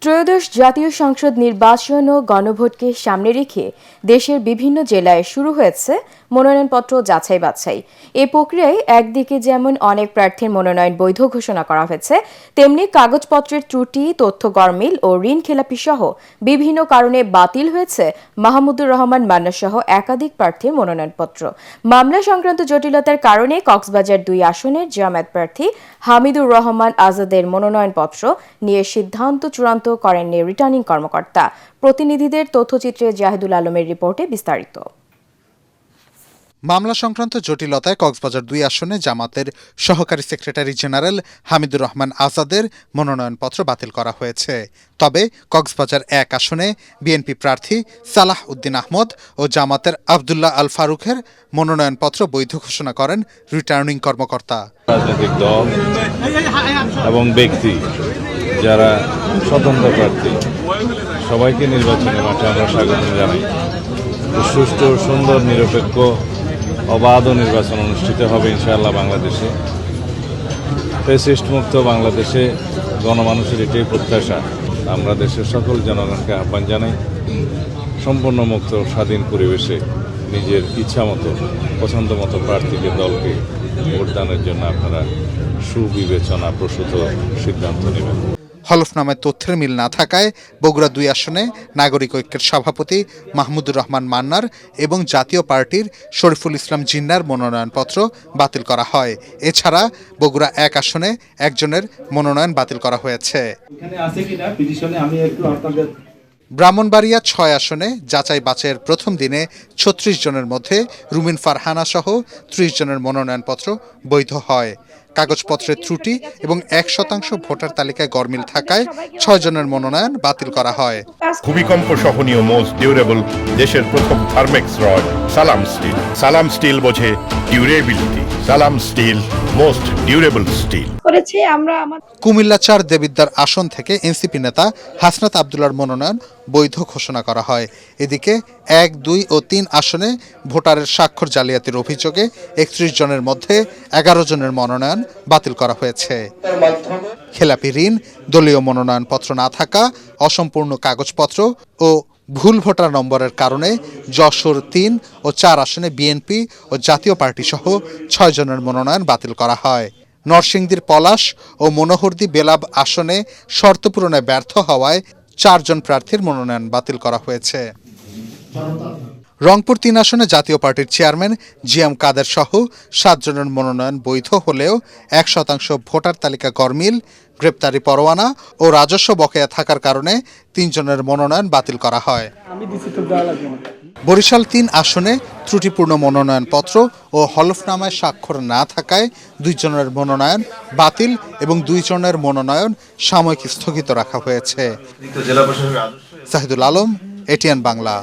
ত্রয়োদশ জাতীয় সংসদ নির্বাচন ও গণভোটকে সামনে রেখে দেশের বিভিন্ন জেলায় শুরু হয়েছে মনোনয়নপত্র যাচাই বাছাই। এই প্রক্রিয়ায় একদিকে যেমন অনেক প্রার্থীর মনোনয়ন বৈধ ঘোষণা করা হয়েছে, তেমনি কাগজপত্রের ত্রুটি, তথ্য গরমিল ও ঋণ খেলাপি সহ বিভিন্ন কারণে বাতিল হয়েছে মাহমুদুর রহমান মান্না সহ একাধিক প্রার্থীর মনোনয়নপত্র। মামলা সংক্রান্ত জটিলতার কারণে কক্সবাজার 2 আসনের জামায়াত প্রার্থী হামিদুর রহমান আজাদের মনোনয়নপত্র নিয়ে সিদ্ধান্ত চূড়ান্ত করেননি রিটার্নিং কর্মকর্তা। প্রতিনিধিদের তথ্যচিত্রে জাহিদুল আলমের রিপোর্টে বিস্তারিত। মামলা সংক্রান্ত জটিলতায় কক্সবাজার 2 আসনে জামাতের সহকারী সেক্রেটারি জেনারেল হামিদুর রহমান আজাদের মনোনয়নপত্র বাতিল করা হয়েছে। তবে কক্সবাজার 1 আসনে বিএনপি প্রার্থী সালাহ উদ্দিন আহমদ ও জামাতের আবদুল্লাহ আল ফারুকের মনোনয়নপত্র বৈধ ঘোষণা করেন রিটার্নিং কর্মকর্তা। রাজনৈতিক দল এবং ব্যক্তি যারা স্বতন্ত্র প্রার্থী সবাইকে নির্বাচনের মাঠে আমরা স্বাগত জানাই। সুষ্ঠু, সুন্দর, নিরপেক্ষ, অবাধ নির্বাচন অনুষ্ঠিত হবে ইনশাআল্লাহ বাংলাদেশে। ফ্যাসিস্ট মুক্ত বাংলাদেশে গণমানুষের এটাই প্রত্যাশা। আমরা দেশের সকল জনগণকে আহ্বান জানাই সম্পূর্ণ মুক্ত স্বাধীন পরিবেশে নিজের ইচ্ছা মতো পছন্দ মতো প্রার্থীকে দলকে ভোটদানের জন্য আপনারা সুবিবেচনা প্রসূত সিদ্ধান্ত নেবেন। হলফনামায় তথ্যের মিল না থাকায় বগুড়া 2 আসনে নাগরিক ঐক্যের সভাপতি মাহমুদুর রহমান মান্নার এবং জাতীয় পার্টির শরীফুল ইসলাম জিন্নার মনোনয়নপত্র বাতিল করা হয়। এছাড়া বগুড়া 1 আসনে একজনের মনোনয়ন বাতিল করা হয়েছে। ব্রাহ্মণবাড়িয়া 6 আসনে যাচাই বাছাইয়ের প্রথম দিনে 36 জনের মধ্যে রুমিন ফারহানা সহ 30 জনের মনোনয়নপত্র বৈধ হয়। কাগজপত্রের ত্রুটি এবং 1% ভোটার তালিকায় গরমিল থাকায় 6 জনের মনোনয়ন বাতিল করা হয়। ভূমিকম্প সহনীয় মোস্ট ডিউরেবল দেশের প্রথম Thermex rod Salam steel. Salam steel বোঝে durability. Salam steel most durable steel. Comilla 4 Debidwar আসন থেকে এনসিপি নেতা হাসনাত আবদুল্লাহর মনোনয়ন বৈধ ঘোষণা করা হয়। এদিকে 1, 2 ও 3 আসনে ভোটারের স্বাক্ষর জালিয়াতির অভিযোগে 31 জনের মধ্যে 11 জনের মনোনয়ন বাতিল করা হয়েছে। খেলাপি ঋণ, দলীয় মনোনয়নপত্র না থাকা, অসম্পূর্ণ কাগজপত্র ও ভুল ভোটার নম্বরের কারণে যশোর 3 ও 4 আসনে বিএনপি ও জাতীয় পার্টি সহ 6 জনের মনোনয়ন বাতিল করা হয়। নরসিংদীর পলাশ ও মনোহরদী বেলাব আসনে শর্ত পূরণে ব্যর্থ হওয়ায় 4 জন প্রার্থীর মনোনয়ন বাতিল করা হয়েছে। রংপুর 3 আসনে জাতীয় পার্টির চেয়ারম্যান জিএম কাদের সহ 7 জনের মনোনয়ন বৈধ হলেও 1% ভোটার তালিকা গরমিল, গ্রেপ্তারি পরোয়ানা ও রাজস্ব বকেয়া থাকার কারণে 3 জনের মনোনয়ন বাতিল করা হয়। বরিশাল 3 আসনে ত্রুটিপূর্ণ মনোনয়নপত্র ও হলফনামায় স্বাক্ষর না থাকায় 2 জনের মনোনয়ন বাতিল এবং 2 জনের মনোনয়ন সাময়িক স্থগিত রাখা হয়েছে। জাহিদুল আলম, এটিএন বাংলা।